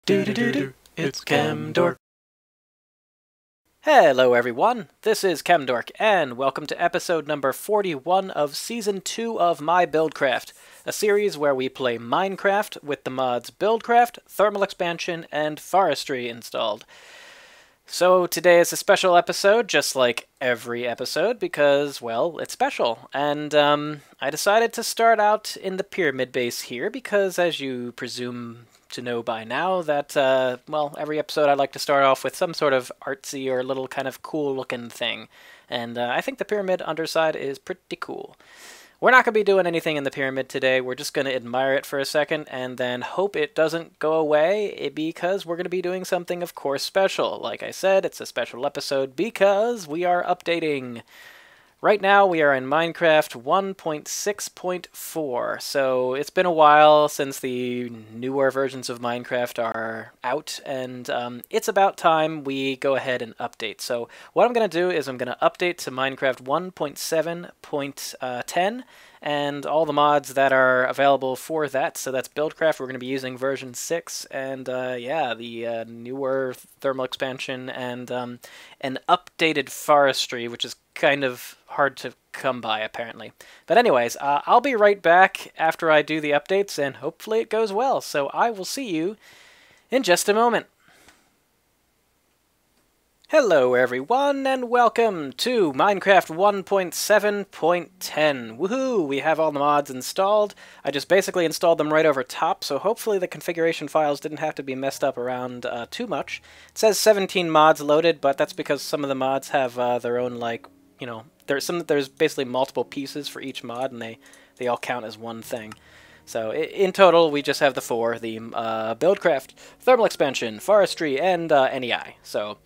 Do-do-do-do, it's Camdork. Hello everyone, this is Camdork, and welcome to episode number 41 of Season 2 of My Buildcraft, a series where we play Minecraft with the mods Buildcraft, Thermal Expansion, and Forestry installed. So today is a special episode, just like every episode, because, well, it's special. And I decided to start out in the pyramid base here, because as you presume to know by now, that, well, every episode I like to start off with some sort of artsy or little kind of cool-looking thing. And I think the pyramid underside is pretty cool. We're not going to be doing anything in the pyramid today. We're just going to admire it for a second and then hope it doesn't go away because we're going to be doing something, of course, special. Like I said, it's a special episode because we are updating. Right now, we are in Minecraft 1.6.4, so it's been a while since the newer versions of Minecraft are out, and it's about time we go ahead and update. So what I'm going to do is I'm going to update to Minecraft 1.7.10, and all the mods that are available for that. So that's Buildcraft, we're going to be using version 6, and yeah, the newer thermal expansion, and an updated forestry, which is kind of hard to come by, apparently. But anyways, I'll be right back after I do the updates, and hopefully it goes well. So I will see you in just a moment. Hello everyone, and welcome to Minecraft 1.7.10. Woohoo! We have all the mods installed. I just basically installed them right over top, so hopefully the configuration files didn't have to be messed up around too much. It says 17 mods loaded, but that's because some of the mods have their own, like, you know, there's basically multiple pieces for each mod, and they all count as one thing. So in total, we just have the four: the Buildcraft, Thermal Expansion, Forestry, and NEI. So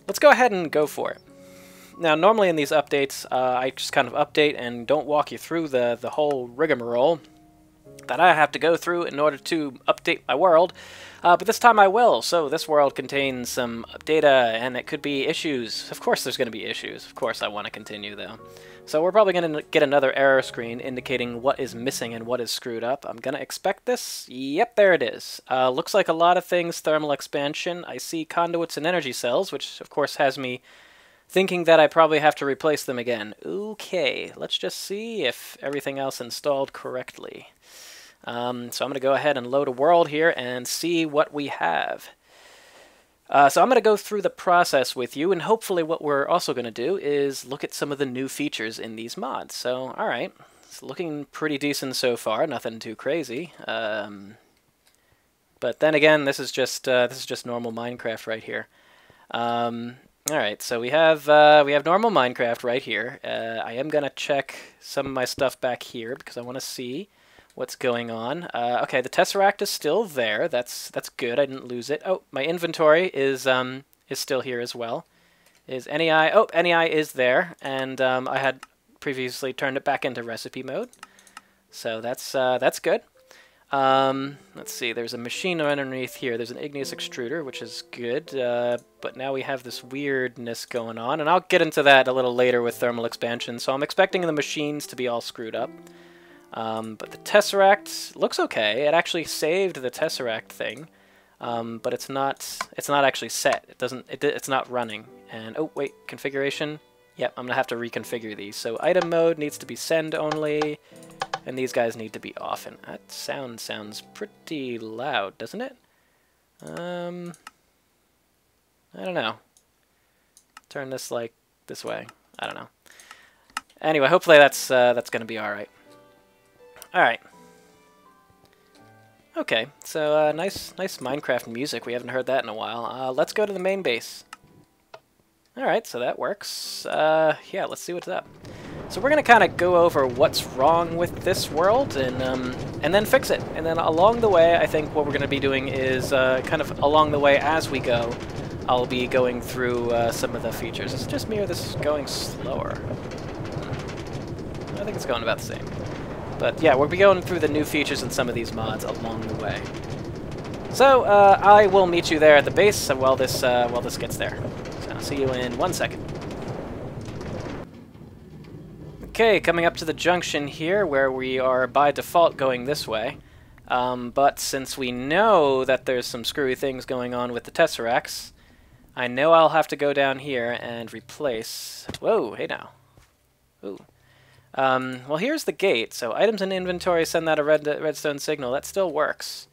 let's go ahead and go for it. Now, normally in these updates, I just kind of update and don't walk you through the whole rigmarole that I have to go through in order to update my world, but this time I will. So this world contains some data, and it could be issues. Of course there's going to be issues. Of course I want to continue, though. So we're probably going to get another error screen indicating what is missing and what is screwed up. I'm going to expect this. Yep, there it is. Looks like a lot of things thermal expansion. I see conduits and energy cells, which of course has me thinking that I probably have to replace them again. Okay, let's just see if everything else installed correctly. So I'm going to go ahead and load a world here and see what we have. So I'm going to go through the process with you, and hopefully what we're also going to do is look at some of the new features in these mods. So, alright, it's looking pretty decent so far, nothing too crazy. But then again, this is just normal Minecraft right here. Alright, so we have normal Minecraft right here. I am going to check some of my stuff back here because I want to see what's going on. Okay, the Tesseract is still there. That's good. I didn't lose it. Oh, my inventory is still here as well. Is NEI? Oh, NEI is there, and I had previously turned it back into recipe mode. So that's good. Let's see. There's a machine underneath here. There's an igneous extruder, which is good. But now we have this weirdness going on, and I'll get into that a little later with thermal expansion. So I'm expecting the machines to be all screwed up. But the Tesseract looks okay. It actually saved the Tesseract thing, but it's not actually set. It's not running. And oh wait, configuration. Yep, I'm gonna have to reconfigure these. So item mode needs to be send only, and these guys need to be off. And that sounds pretty loud, doesn't it? I don't know. Turn this like this way. I don't know. Anyway, hopefully that's gonna be all right. Alright. Okay, so nice Minecraft music. We haven't heard that in a while. Let's go to the main base. Alright, so that works. Yeah, let's see what's up. So we're going to kind of go over what's wrong with this world and then fix it. And then along the way, I think what we're going to be doing is kind of along the way as we go, I'll be going through some of the features. Is it just me or this is going slower? I think it's going about the same. But yeah, we'll be going through the new features in some of these mods along the way. So I will meet you there at the base while this gets there. So I'll see you in 1 second. Okay, coming up to the junction here, where we are by default going this way. But since we know that there's some screwy things going on with the Tesseracts, I know I'll have to go down here and replace... Whoa, hey now. Ooh. Well, here's the gate. So items in inventory send that a redstone signal. That still works.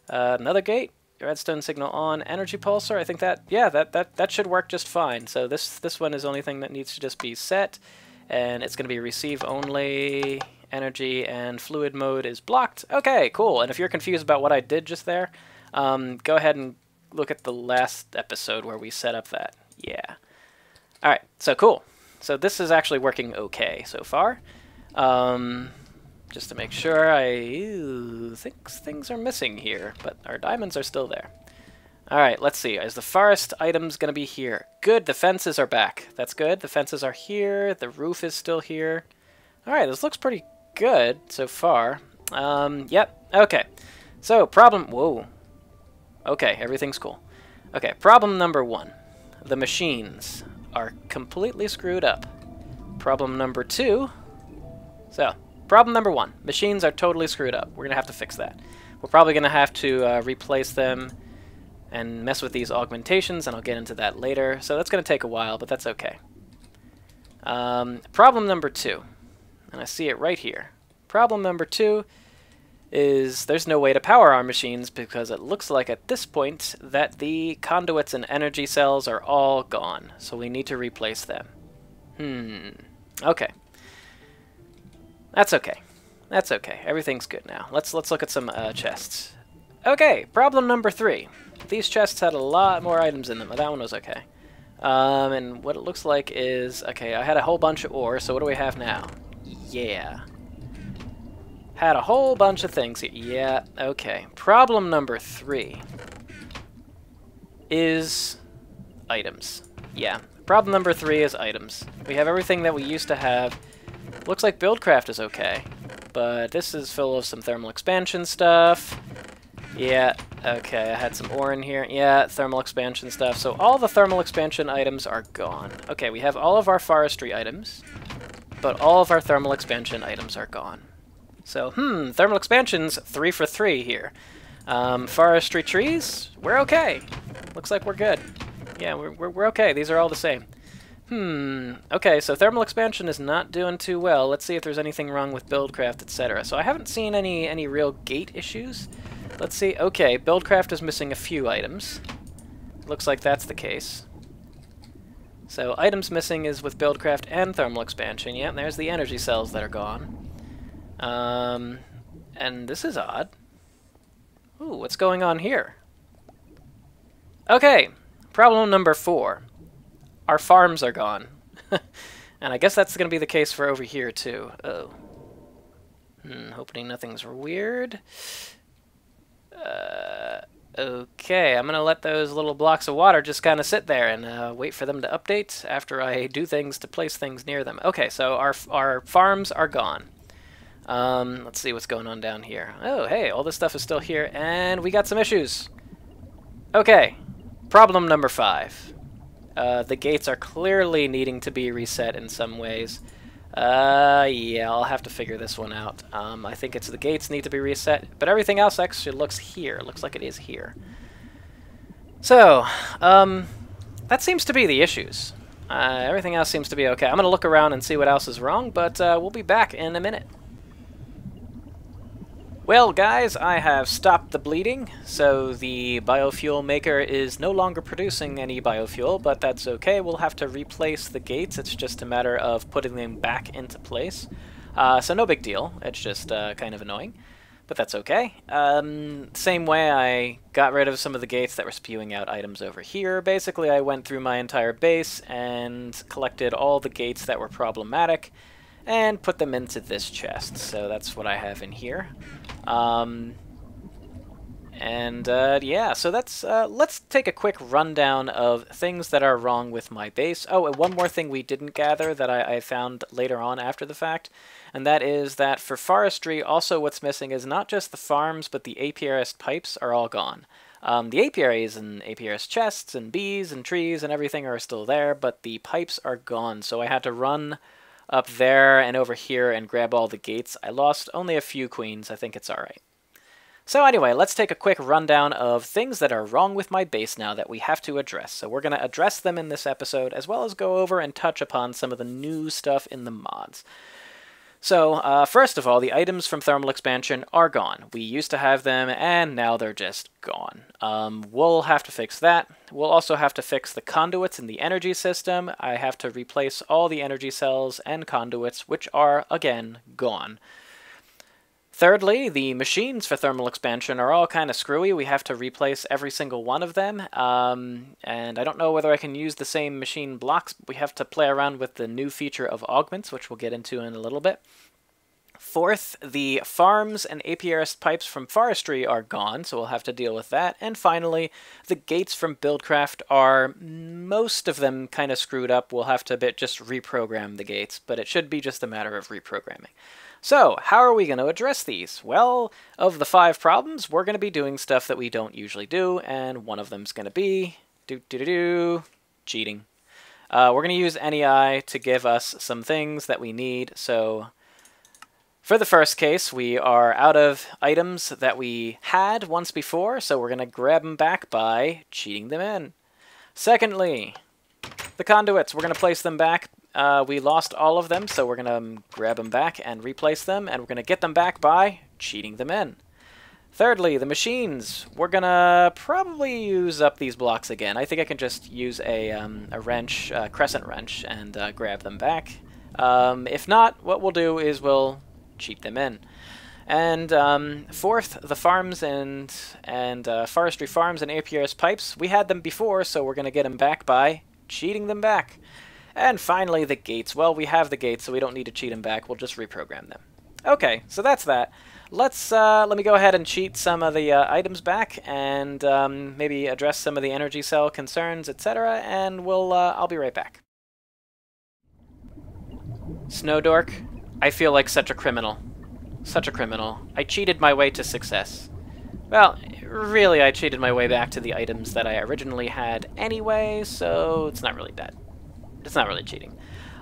Another gate. Redstone signal on. Energy pulsar. I think that, yeah, that should work just fine. So this one is the only thing that needs to just be set. And it's going to be receive only. Energy and fluid mode is blocked. Okay, cool. And if you're confused about what I did just there, go ahead and look at the last episode where we set up that. Yeah. All right, so cool. So this is actually working okay so far. Just to make sure, I think things are missing here, but our diamonds are still there. All right, let's see. Is the forest items going to be here? Good, the fences are back. That's good. The fences are here. The roof is still here. All right, this looks pretty good so far. Yep, okay. So, problem... Whoa. Okay, everything's cool. Okay, problem number 1. The machines are completely screwed up. Problem number 2... So, problem number 1. Machines are totally screwed up. We're going to have to fix that. We're probably going to have to replace them and mess with these augmentations, and I'll get into that later. So that's going to take a while, but that's okay. Problem number 2. And I see it right here. Problem number 2 is there's no way to power our machines because it looks like at this point that the conduits and energy cells are all gone. So we need to replace them. Okay. That's okay. That's okay. Everything's good now. Let's look at some chests. Okay, problem number 3. These chests had a lot more items in them, but that one was okay. And what it looks like is, okay, I had a whole bunch of ore, so what do we have now? Yeah. Had a whole bunch of things here. Yeah, okay. Problem number 3 is items. Yeah. Problem number 3 is items. We have everything that we used to have. Looks like Buildcraft is okay, but this is full of some thermal expansion stuff. Yeah, okay, I had some ore in here. Yeah, thermal expansion stuff. So all the thermal expansion items are gone. Okay, we have all of our forestry items, but all of our thermal expansion items are gone. So, thermal expansion's 3 for 3 here. Forestry trees, we're okay. Looks like we're good. Yeah, we're okay. These are all the same. Okay, so thermal expansion is not doing too well. Let's see if there's anything wrong with Buildcraft, etc. So I haven't seen any real gate issues. Let's see. Okay, Buildcraft is missing a few items. Looks like that's the case. So items missing is with Buildcraft and thermal expansion. Yeah, there's the energy cells that are gone. And this is odd. Ooh, what's going on here? Okay, problem number 4. Our farms are gone. And I guess that's going to be the case for over here, too. Oh. Hoping nothing's weird. Okay, I'm going to let those little blocks of water just kind of sit there and wait for them to update after I do things to place things near them. Okay, so our farms are gone. Let's see what's going on down here. Oh, hey, all this stuff is still here, and we got some issues. Okay, problem number 5. The gates are clearly needing to be reset in some ways. Yeah, I'll have to figure this one out. I think it's the gates need to be reset, but everything else actually looks here. Looks like it is here. So, that seems to be the issues. Everything else seems to be okay. I'm going to look around and see what else is wrong, but we'll be back in a minute. Well, guys, I have stopped the bleeding, so the biofuel maker is no longer producing any biofuel, but that's okay. We'll have to replace the gates. It's just a matter of putting them back into place. So no big deal. It's just kind of annoying, but that's okay. Same way I got rid of some of the gates that were spewing out items over here. Basically, I went through my entire base and collected all the gates that were problematic and put them into this chest. So that's what I have in here. Yeah, so that's, let's take a quick rundown of things that are wrong with my base. Oh, and one more thing we didn't gather that I found later on after the fact, and that is that for forestry, also what's missing is not just the farms, but the APRS pipes are all gone. The apiaries and APRS chests and bees and trees and everything are still there, but the pipes are gone, so I had to run up there and over here and grab all the gates. I lost only a few queens. I think it's alright. So anyway, let's take a quick rundown of things that are wrong with my base now that we have to address. So we're going to address them in this episode, as well as go over and touch upon some of the new stuff in the mods. So, first of all, the items from thermal expansion are gone. We used to have them, and now they're just gone. We'll have to fix that. We'll also have to fix the conduits in the energy system. I have to replace all the energy cells and conduits, which are, again, gone. Thirdly, the machines for thermal expansion are all kind of screwy. We have to replace every single one of them, and I don't know whether I can use the same machine blocks. We have to play around with the new feature of augments, which we'll get into in a little bit. Fourth, the farms and apiarist pipes from forestry are gone, so we'll have to deal with that. And finally, the gates from Buildcraft are, most of them, kind of screwed up. We'll have to just reprogram the gates, but it should be just a matter of reprogramming. So, how are we going to address these? Well, of the 5 problems, we're going to be doing stuff that we don't usually do, and one of them's going to be cheating. We're going to use NEI to give us some things that we need. So, for the first case, we are out of items that we had once before, so we're going to grab them back by cheating them in. Secondly, the conduits, we're going to place them back. We lost all of them, so we're going to grab them back and replace them, and we're going to get them back by cheating them in. Thirdly, the machines. We're going to probably use up these blocks again. I think I can just use a wrench, crescent wrench, and grab them back. If not, what we'll do is we'll cheat them in. And fourth, the farms and forestry farms and apiarist pipes. We had them before, so we're going to get them back by cheating them back. And finally, the gates. Well, we have the gates, so we don't need to cheat them back. We'll just reprogram them. Okay, so that's that. Let me go ahead and cheat some of the items back, and maybe address some of the energy cell concerns, etc. And I'll be right back. Snowdork, I feel like such a criminal. Such a criminal. I cheated my way to success. Well, really, I cheated my way back to the items that I originally had anyway, so it's not really that. It's not really cheating.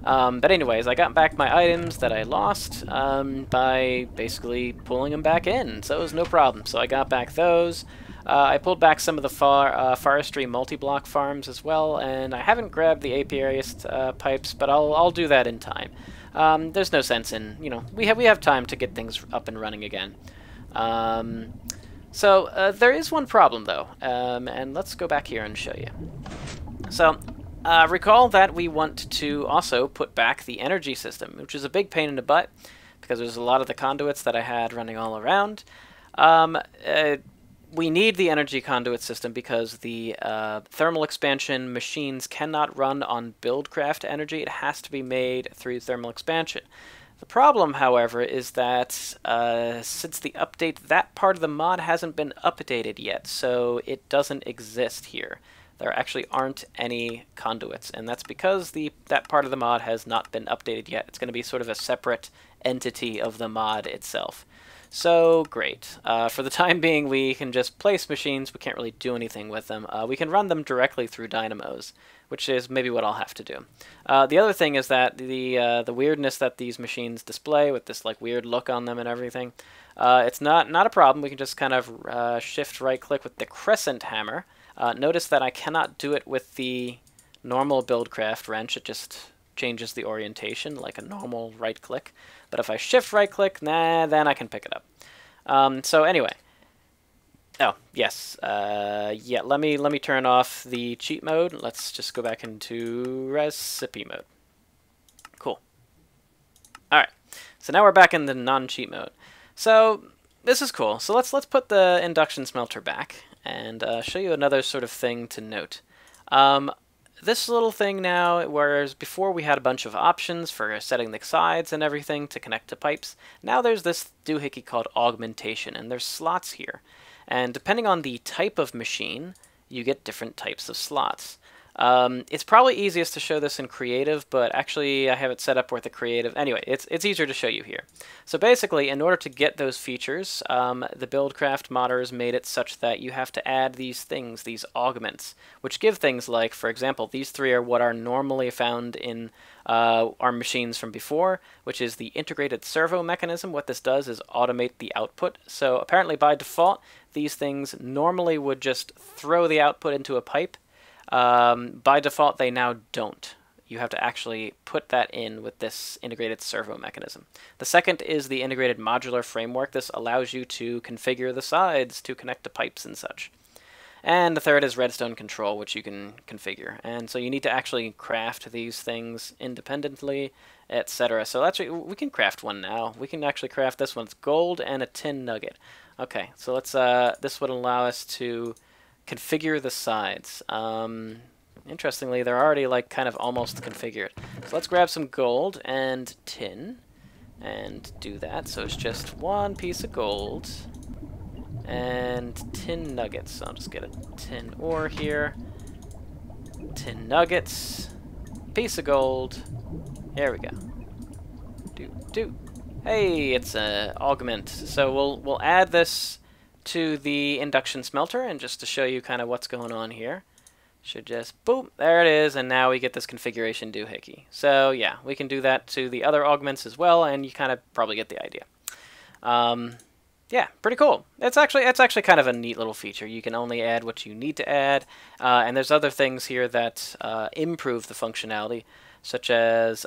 But anyways, I got back my items that I lost by basically pulling them back in, so it was no problem. So I got back those. I pulled back some of the forestry multi-block farms as well, and I haven't grabbed the apiarist pipes, but I'll do that in time. There's no sense in, we have time to get things up and running again. So there is one problem though, and let's go back here and show you. So recall that we want to also put back the energy system, which is a big pain in the butt because there's a lot of the conduits that I had running all around. We need the energy conduit system because the thermal expansion machines cannot run on Buildcraft energy. It has to be made through thermal expansion. The problem, however, is that since the update, that part of the mod hasn't been updated yet, so it doesn't exist here. There actually aren't any conduits, and that's because that part of the mod has not been updated yet. It's going to be sort of a separate entity of the mod itself. So, great. For the time being, we can just place machines. We can't really do anything with them. We can run them directly through dynamos, which is maybe what I'll have to do. The other thing is that the weirdness that these machines display with this weird look on them and everything, it's not a problem. We can just kind of shift right-click with the crescent hammer. Notice that I cannot do it with the normal Buildcraft wrench. It just changes the orientation like a normal right-click. But if I shift right-click, then I can pick it up. So anyway. Oh, yes. Yeah, let me turn off the cheat mode. Let's just go back into recipe mode. Cool. Alright. So now we're back in the non-cheat mode. So this is cool. So let's put the induction smelter back and show you another sort of thing to note. This little thing now, whereas before we had a bunch of options for setting the sides and everything to connect to pipes, now there's this doohickey called augmentation, and there's slots here. And depending on the type of machine, you get different types of slots. It's probably easiest to show this in creative, but actually I have it set up with the creative. Anyway, it's easier to show you here. So basically, in order to get those features, the Buildcraft modders made it such that you have to add these things, these augments, which give things like, for example, these three are what are normally found in our machines from before, which is the integrated servo mechanism. What this does is automate the output. So apparently by default, these things normally would just throw the output into a pipe. By default, they now don't. You have to actually put that in with this integrated servo mechanism. The second is the integrated modular framework. This allows you to configure the sides to connect to pipes and such. And the third is redstone control, which you can configure. And so you need to actually craft these things independently, etc. So that's we can craft one now. We can actually craft this one. It's gold and a tin nugget. Okay, so let's. This would allow us to configure the sides. Interestingly, they're already like kind of almost configured. So let's grab some gold and tin and do that. So it's just one piece of gold and tin nuggets. So I'll just get a tin ore here. Tin nuggets, piece of gold. There we go. Hey, it's an augment. So we'll add this to the induction smelter, and just to show you kind of what's going on here, should just boom, there it is, and now we get this configuration doohickey. So yeah, we can do that to the other augments as well, and you kind of probably get the idea. Yeah, pretty cool. It's actually kind of a neat little feature. You can only add what you need to add, and there's other things here that improve the functionality, such as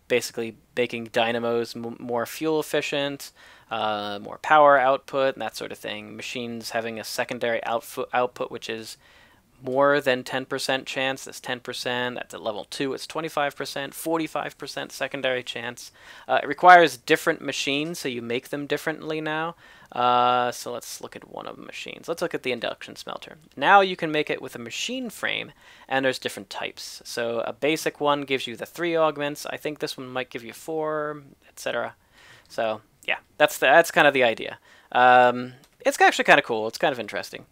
basically making dynamos more fuel efficient, more power output, and that sort of thing. Machines having a secondary output which is more than 10% chance. That's 10%. That's at level 2. It's 25%, 45% secondary chance. It requires different machines, so you make them differently now. So let's look at one of the machines. Let's look at the induction smelter. Now you can make it with a machine frame, and there's different types. So a basic one gives you the 3 augments. I think this one might give you 4, etc. So yeah, that's kind of the idea. It's actually kind of cool. It's kind of interesting.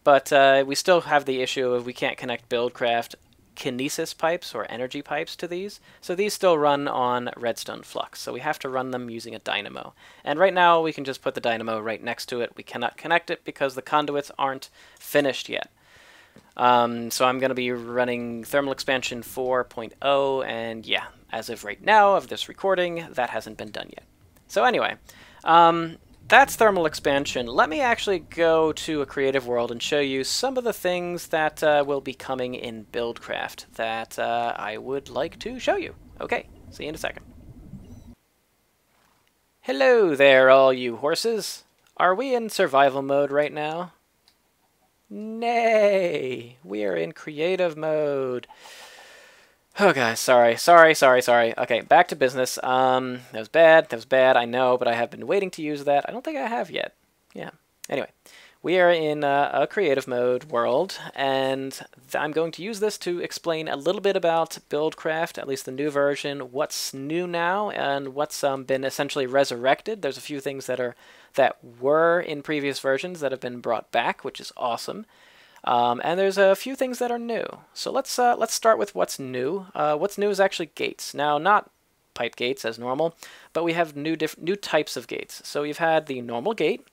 But we still have the issue of we can't connect Buildcraft kinesis pipes or energy pipes to these. So these still run on redstone flux. So we have to run them using a dynamo. And right now we can just put the dynamo right next to it. We cannot connect it because the conduits aren't finished yet. So I'm going to be running thermal expansion 4.0, and yeah, as of right now of this recording, that hasn't been done yet. So anyway, that's thermal expansion. Let me actually go to a creative world and show you some of the things that will be coming in Buildcraft that I would like to show you. Okay, see you in a second. Hello there, all you horses. Are we in survival mode right now? Nay, we are in creative mode. Oh guys, sorry. Okay, back to business. That was bad, I know, but I have been waiting to use that. I don't think I have yet. Yeah. Anyway, we are in a creative mode world, and I'm going to use this to explain a little bit about Buildcraft, at least the new version, what's new now, and what's been essentially resurrected. There's a few things that were in previous versions that have been brought back, which is awesome. And there's a few things that are new. So let's start with what's new. What's new is actually gates. Now, not pipe gates as normal, but we have new types of gates. So we've had the normal gate,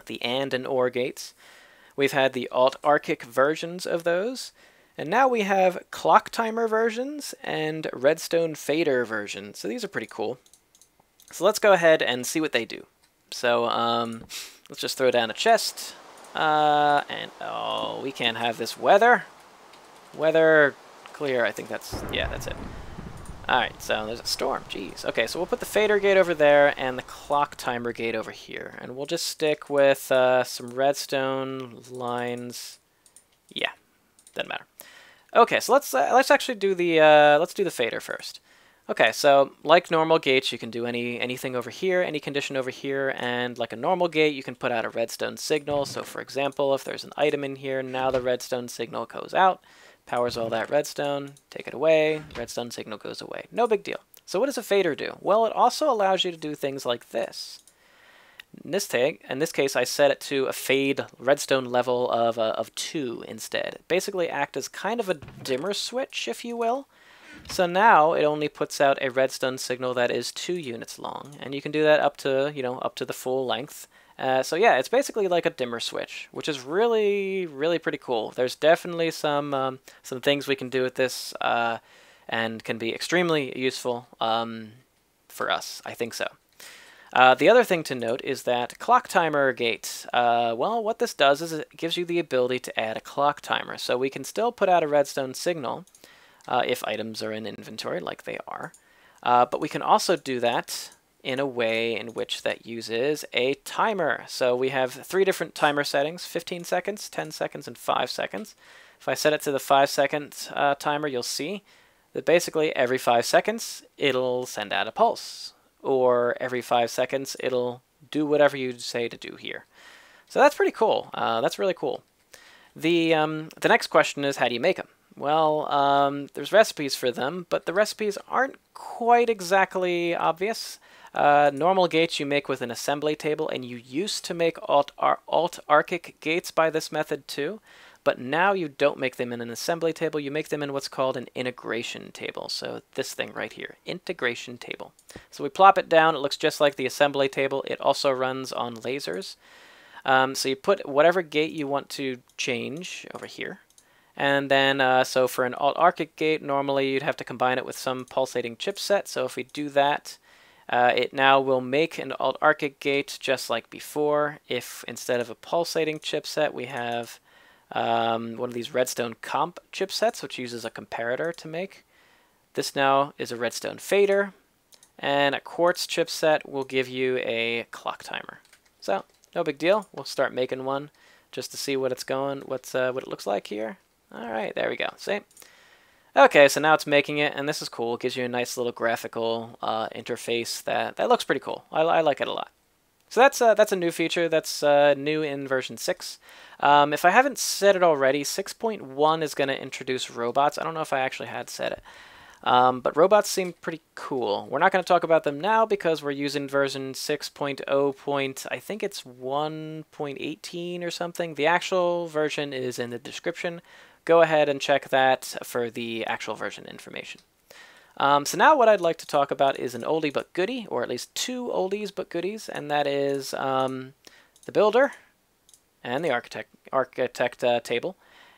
the and or gates. We've had the alt-archic versions of those. And now we have clock timer versions and redstone fader versions. So these are pretty cool. So let's go ahead and see what they do. So let's just throw down a chest. And oh, we can't have this weather. Weather clear, I think that's it. Alright, so there's a storm, jeez. Okay, so we'll put the fader gate over there and the clock timer gate over here. And we'll just stick with some redstone lines. Yeah, doesn't matter. Okay, so let's actually do the fader first. Okay, so like normal gates, you can do anything over here, any condition over here, and like a normal gate, you can put out a redstone signal. So for example, if there's an item in here, now the redstone signal goes out, powers all that redstone, take it away, redstone signal goes away. No big deal. So what does a fader do? Well, it also allows you to do things like this. In this case, I set it to a fade redstone level of 2 instead. Basically act as kind of a dimmer switch, if you will. So now it only puts out a redstone signal that is 2 units long, and you can do that up to, up to the full length. So yeah, it's basically like a dimmer switch, which is really, really pretty cool. There's definitely some things we can do with this, and can be extremely useful for us. I think so. The other thing to note is that clock timer gate. Well, what this does is it gives you the ability to add a clock timer. So we can still put out a redstone signal if items are in inventory, like they are. But we can also do that in a way in which that uses a timer. So we have 3 different timer settings: 15 seconds, 10 seconds, and 5 seconds. If I set it to the 5-second timer, you'll see that basically every 5 seconds it'll send out a pulse, or every 5 seconds it'll do whatever you say to do here. So that's pretty cool. That's really cool. The next question is, how do you make them? Well, there's recipes for them, but the recipes aren't quite exactly obvious. Normal gates you make with an assembly table, and you used to make alt-archic gates by this method too, but now you don't make them in an assembly table, you make them in what's called an integration table. So this thing right here, integration table. So we plop it down, it looks just like the assembly table. It also runs on lasers. So you put whatever gate you want to change over here. And then, so for an alt-archic gate, normally you'd have to combine it with some pulsating chipset. So if we do that, it now will make an alt-archic gate just like before. If instead of a pulsating chipset, we have one of these redstone comp chipsets, which uses a comparator to make. This now is a redstone fader, and a quartz chipset will give you a clock timer. So no big deal. We'll start making one just to see what it's going, what it looks like here. All right, there we go. See? Okay, so now it's making it, and this is cool. It gives you a nice little graphical interface that looks pretty cool. I like it a lot. So that's a new feature that's new in version 6. If I haven't said it already, 6.1 is going to introduce robots. I don't know if I actually had said it. But robots seem pretty cool. We're not going to talk about them now because we're using version 6.0. I think it's 1.18 or something. The actual version is in the description. Go ahead and check that for the actual version information. So now what I'd like to talk about is an oldie but goodie, or at least 2 oldies but goodies, and that is the builder and the architect table.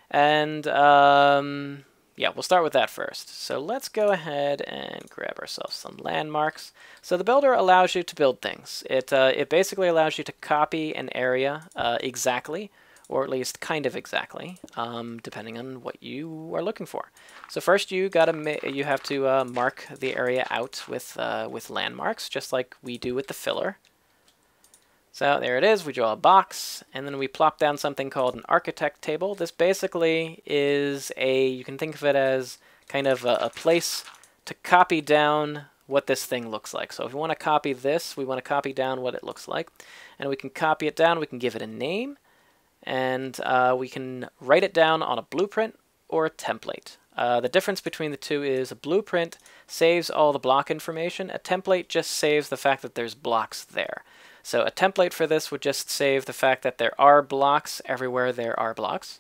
And yeah, we'll start with that first. So let's go ahead and grab ourselves some landmarks. So the builder allows you to build things. It basically allows you to copy an area exactly, or at least kind of exactly, depending on what you are looking for. So first you have to mark the area out with landmarks, just like we do with the filler. So there it is. We draw a box, and then we plop down something called an architect table. This basically is you can think of it as kind of a place to copy down what this thing looks like. So if we want to copy this, we want to copy down what it looks like. And we can copy it down, we can give it a name, and we can write it down on a blueprint or a template. The difference between the two is a blueprint saves all the block information. A template just saves the fact that there's blocks there. So a template for this would just save the fact that there are blocks everywhere there are blocks.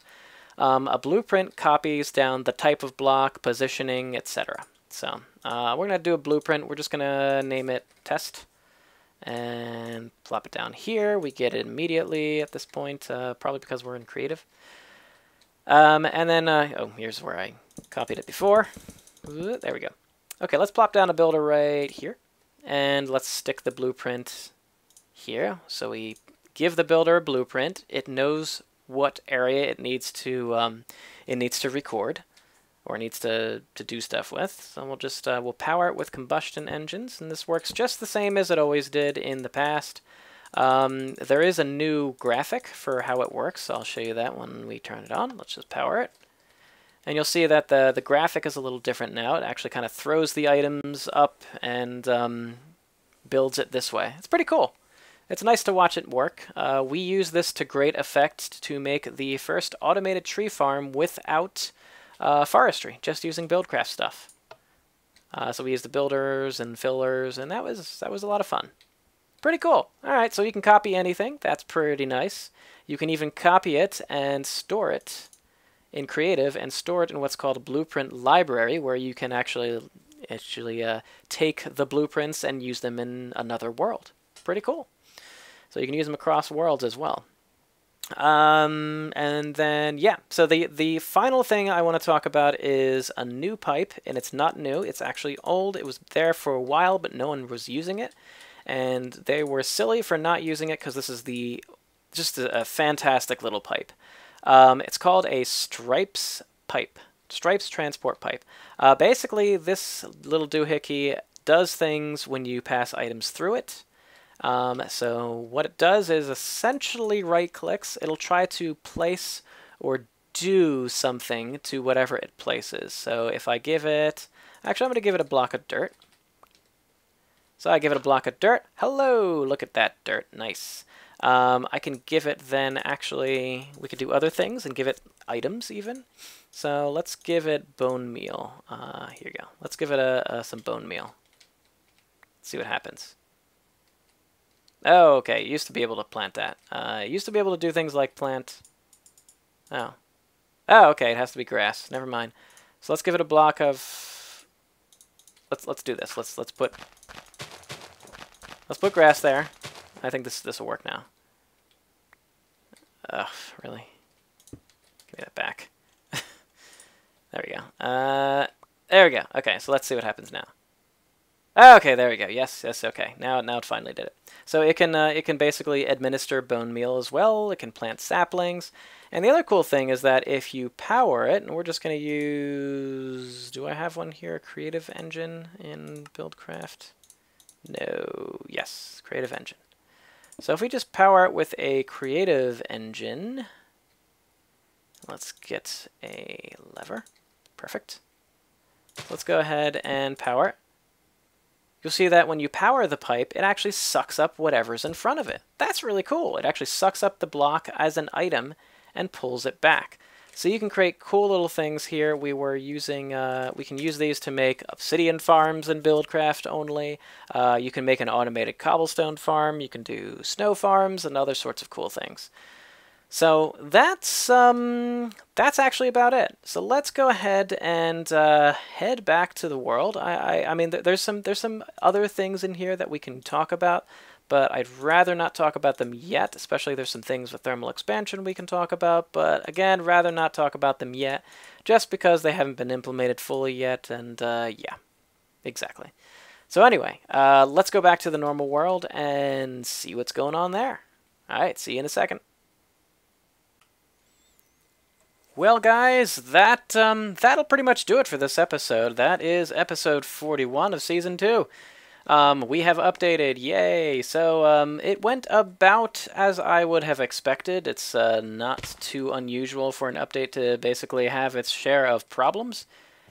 A blueprint copies down the type of block, positioning, etc. So we're going to do a blueprint. We're just going to name it test and plop it down here. We get it immediately at this point, probably because we're in creative. And then, oh, here's where I copied it before. There we go. Okay, let's plop down a builder right here. And let's stick the blueprint here. So we give the builder a blueprint. It knows what area it needs to record, or needs to do stuff with. So we'll just we'll power it with combustion engines, and this works just the same as it always did in the past. There is a new graphic for how it works, so I'll show you that when we turn it on. Let's just power it. And you'll see that the graphic is a little different now. It actually kind of throws the items up and builds it this way. It's pretty cool. It's nice to watch it work. We use this to great effect to make the first automated tree farm without forestry, just using Buildcraft stuff. So we used the builders and fillers, and that was a lot of fun. Pretty cool. All right, so you can copy anything. That's pretty nice. You can even copy it and store it in Creative and store it in what's called a blueprint library, where you can actually take the blueprints and use them in another world. Pretty cool. So you can use them across worlds as well. And then, yeah, so the final thing I want to talk about is a new pipe, and it's not new. It's actually old. It was there for a while, but no one was using it. And they were silly for not using it because this is just a fantastic little pipe. It's called a Stripes pipe, Stripes transport pipe. Basically, this little doohickey does things when you pass items through it. So what it does is essentially right-clicks. It'll try to place or do something to whatever it places. So if I give it, actually I'm going to give it a block of dirt. So I give it a block of dirt. Hello, look at that dirt, nice. I can give it then, actually, we could do other things and give it items even. So let's give it bone meal. Here you go. Let's give it some bone meal. Let's see what happens. Oh, okay, it used to be able to plant that. It used to be able to do things like plant... Oh. Oh, okay, it has to be grass. Never mind. So let's give it a block of... Let's do this. Let's put grass there. I think this will work now. Ugh, really? Give me that back. There we go. There we go. Okay, so let's see what happens now. Okay, there we go. Yes, okay. Now it finally did it. So it can basically administer bone meal as well. It can plant saplings. And the other cool thing is that if you power it, and we're just going to use... Do I have one here? Creative Engine in Buildcraft? No. Yes, Creative Engine. So if we just power it with a Creative Engine, let's get a lever. Perfect. Let's go ahead and power it. You'll see that when you power the pipe, it actually sucks up whatever's in front of it. That's really cool. It actually sucks up the block as an item and pulls it back. So you can create cool little things here. We can use these to make obsidian farms in Buildcraft only. You can make an automated cobblestone farm. You can do snow farms and other sorts of cool things. So that's actually about it. So let's go ahead and head back to the world. I mean, there's some other things in here that we can talk about, but I'd rather not talk about them yet. Especially there's some things with thermal expansion we can talk about, but again, rather not talk about them yet, just because they haven't been implemented fully yet. And yeah, exactly. So anyway, let's go back to the normal world and see what's going on there. All right, see you in a second. Well, guys, that'll pretty much do it for this episode. That is episode 41 of Season 2. We have updated, yay! So it went about as I would have expected. It's not too unusual for an update to basically have its share of problems.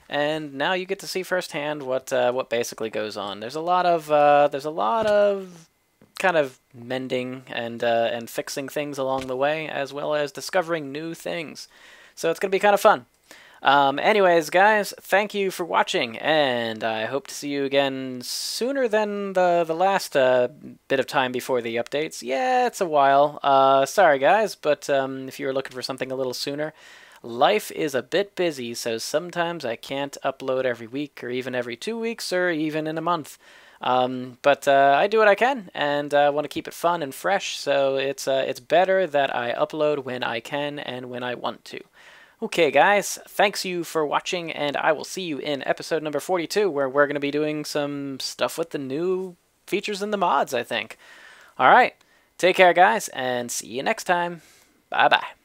And now you get to see firsthand what basically goes on. There's a lot of kind of mending and fixing things along the way, as well as discovering new things. So it's going to be kind of fun. Anyways, guys, thank you for watching, and I hope to see you again sooner than the last bit of time before the updates. Yeah, it's a while. Sorry, guys, but if you were looking for something a little sooner, life is a bit busy, so sometimes I can't upload every week, or even every 2 weeks, or even in a month. But I do what I can, and I want to keep it fun and fresh, so it's better that I upload when I can and when I want to. Okay, guys, thanks you for watching, and I will see you in episode number 42, where we're going to be doing some stuff with the new features in the mods, I think. Alright, take care, guys, and see you next time. Bye-bye.